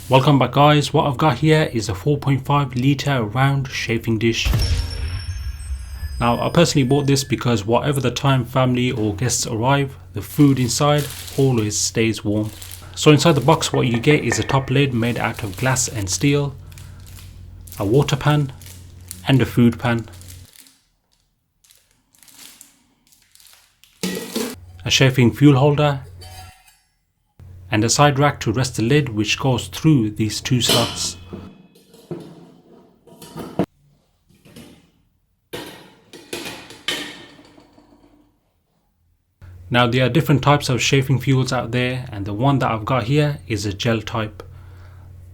Welcome back guys, what I've got here is a 4.5 litre round chafing dish. Now I personally bought this because whatever the time family or guests arrive, the food inside always stays warm. So inside the box what you get is a top lid made out of glass and steel, a water pan and a food pan, a chafing fuel holder, and a side rack to rest the lid which goes through these two slots. Now there are different types of chafing fuels out there, and the one that I've got here is a gel type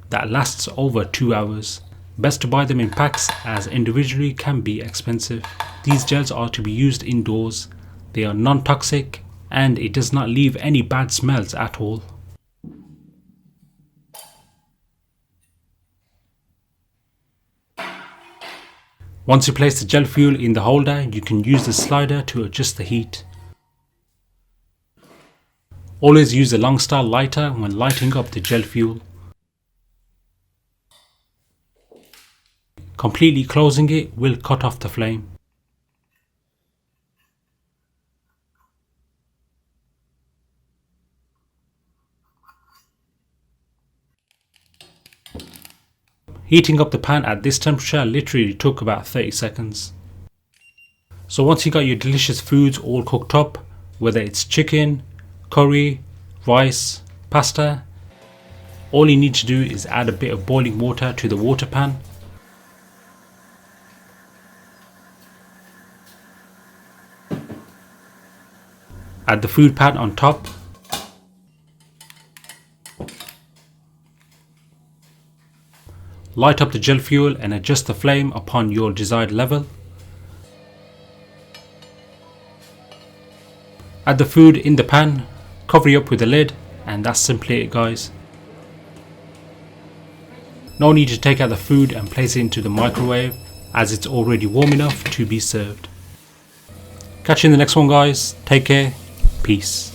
that lasts over 2 hours. Best to buy them in packs as individually can be expensive. These gels are to be used indoors, they are non-toxic and it does not leave any bad smells at all. Once you place the gel fuel in the holder, you can use the slider to adjust the heat. Always use a long style lighter when lighting up the gel fuel. Completely closing it will cut off the flame. Heating up the pan at this temperature literally took about 30 seconds. So once you got your delicious foods all cooked up, whether it's chicken, curry, rice, pasta, all you need to do is add a bit of boiling water to the water pan. Add the food pan on top. Light up the gel fuel and adjust the flame upon your desired level. Add the food in the pan, cover it up with the lid, and that's simply it guys. No need to take out the food and place it into the microwave as it's already warm enough to be served. Catch you in the next one guys, take care, peace.